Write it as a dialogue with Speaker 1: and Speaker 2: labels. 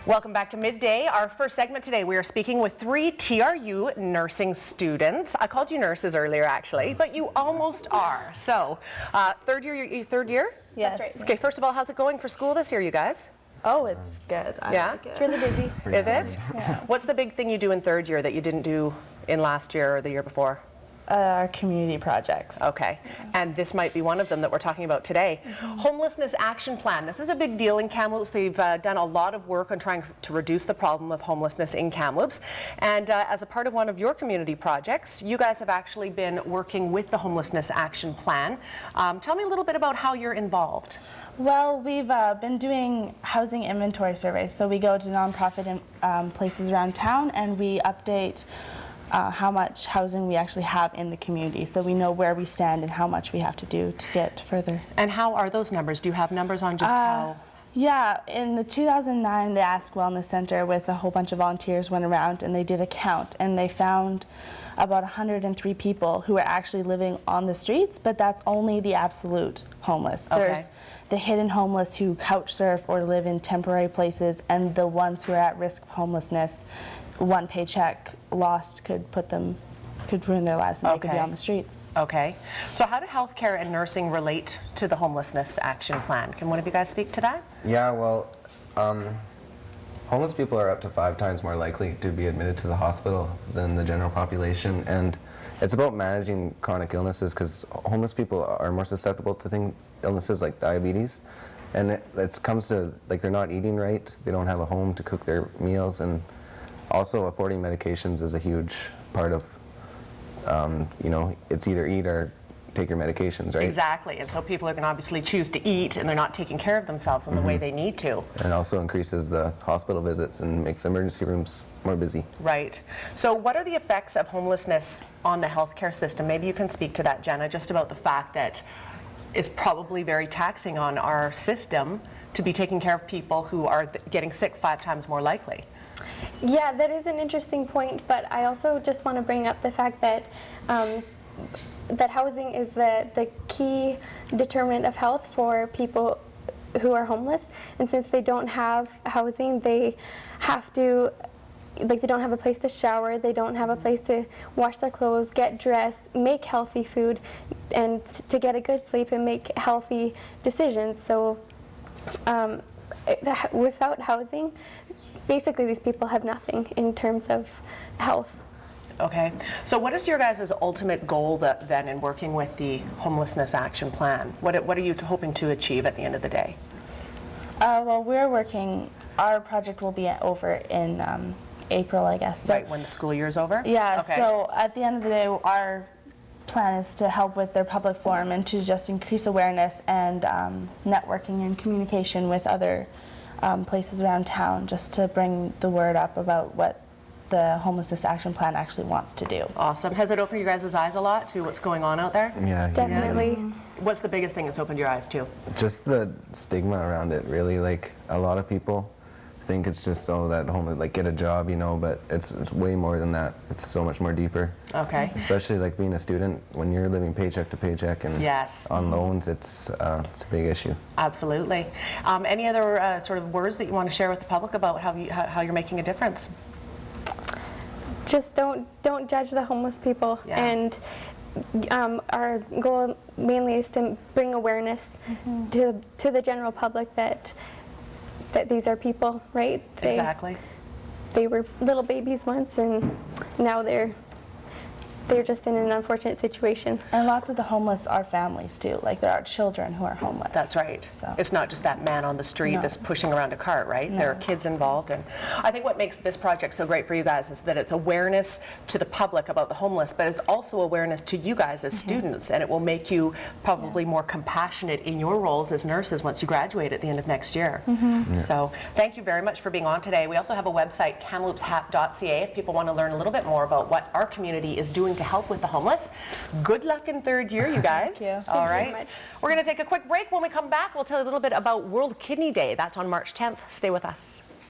Speaker 1: Welcome back to Midday. Our first segment today, we are speaking with 3 TRU nursing students. I called you nurses earlier, actually, but you almost are. So, third year?
Speaker 2: Yes.
Speaker 3: That's right.
Speaker 1: Okay, first of all, how's it going for school this year, you guys?
Speaker 2: Oh, it's good.
Speaker 1: Yeah?
Speaker 2: Like it.
Speaker 3: It's really busy.
Speaker 1: Is it?
Speaker 2: Yeah.
Speaker 1: What's the big thing you do in third year that you didn't do in last year or the year before?
Speaker 2: Our community projects.
Speaker 1: Okay, and this might be one of them that we're talking about today. Homelessness Action Plan. This is a big deal in Kamloops. They've done a lot of work on trying to reduce the problem of homelessness in Kamloops. And as a part of one of your community projects, you guys have actually been working with the Homelessness Action Plan. Tell me a little bit about how you're involved.
Speaker 2: Well, we've been doing housing inventory surveys. So we go to nonprofit places around town and we update how much housing we actually have in the community, so we know where we stand and how much we have to do to get further.
Speaker 1: And how are those numbers? Do you have numbers on just how?
Speaker 2: Yeah, in the 2009, the Ask Wellness Center with a whole bunch of volunteers went around and they did a count, and they found about 103 people who are actually living on the streets, but that's only the absolute homeless.
Speaker 1: Okay.
Speaker 2: There's the hidden homeless who couch surf or live in temporary places, and the ones who are at risk of homelessness. One paycheck lost could ruin their lives, and they could be on the streets.
Speaker 1: Okay. So how do healthcare and nursing relate to the Homelessness Action Plan? Can one of you guys speak to that?
Speaker 4: Yeah, well, homeless people are up to 5 times more likely to be admitted to the hospital than the general population, and it's about managing chronic illnesses because homeless people are more susceptible to illnesses like diabetes, and it comes to, like, they're not eating right, they don't have a home to cook their meals, and also affording medications is a huge part of, it's either eat or take your medications, right?
Speaker 1: Exactly, and so people are going to obviously choose to eat and they're not taking care of themselves in the way they need to.
Speaker 4: And it also increases the hospital visits and makes emergency rooms more busy.
Speaker 1: Right. So what are the effects of homelessness on the healthcare system? Maybe you can speak to that, Jenna, just about the fact that it's probably very taxing on our system to be taking care of people who are getting sick 5 times more likely.
Speaker 3: Yeah, that is an interesting point, but I also just want to bring up the fact that that housing is the key determinant of health for people who are homeless, and since they don't have housing, they have to, like, they don't have a place to shower, they don't have a place to wash their clothes, get dressed, make healthy food, and to get a good sleep and make healthy decisions. So without housing, basically these people have nothing in terms of health.
Speaker 1: Okay, so what is your guys' ultimate goal then in working with the Homelessness Action Plan? What are you hoping to achieve at the end of the day?
Speaker 2: Well, our project will be over in April, I guess. So,
Speaker 1: Right, when the school year is over?
Speaker 2: yeah,
Speaker 1: Okay.
Speaker 2: so at the end of the day, our plan is to help with their public forum and to just increase awareness and networking and communication with other places around town, just to bring the word up about what the Homelessness Action Plan actually wants to do.
Speaker 1: Awesome. Has it opened your guys' eyes a lot to what's going on out there?
Speaker 4: Yeah,
Speaker 3: Definitely.
Speaker 1: What's the biggest thing that's opened your eyes to?
Speaker 4: just the stigma around it, really. Like, a lot of people think it's just, that homeless, like, get a job, but it's way more than that. It's so much more deeper.
Speaker 1: Okay.
Speaker 4: Especially, like, being a student, when you're living paycheck to paycheck and
Speaker 1: Yes.
Speaker 4: on loans, it's a big issue.
Speaker 1: Absolutely. Any other sort of words that you want to share with the public about how you're making a difference?
Speaker 3: Just don't judge the homeless people.
Speaker 1: Yeah.
Speaker 3: And our goal mainly is to bring awareness to the general public that these are people, right?
Speaker 1: Exactly.
Speaker 3: They were little babies once, and now they're just in an unfortunate situation.
Speaker 2: And lots of the homeless are families too, like there are children who are homeless.
Speaker 1: That's right.
Speaker 2: So.
Speaker 1: It's not just that man on the street
Speaker 2: No.
Speaker 1: that's pushing around a cart, right?
Speaker 2: No.
Speaker 1: There are kids involved. And I think what makes this project so great for you guys is that it's awareness to the public about the homeless, but it's also awareness to you guys as students, and it will make you probably more compassionate in your roles as nurses once you graduate at the end of next year. So thank you very much for being on today. We also have a website, kamloopshat.ca, if people want to learn a little bit more about what our community is doing to help with the homeless. Good luck in third year, you guys.
Speaker 2: Thank you.
Speaker 1: All
Speaker 3: Thank you
Speaker 1: right.
Speaker 3: very much.
Speaker 1: We're going to take a quick break. When we come back, we'll tell you a little bit about World Kidney Day. That's on March 10th. Stay with us.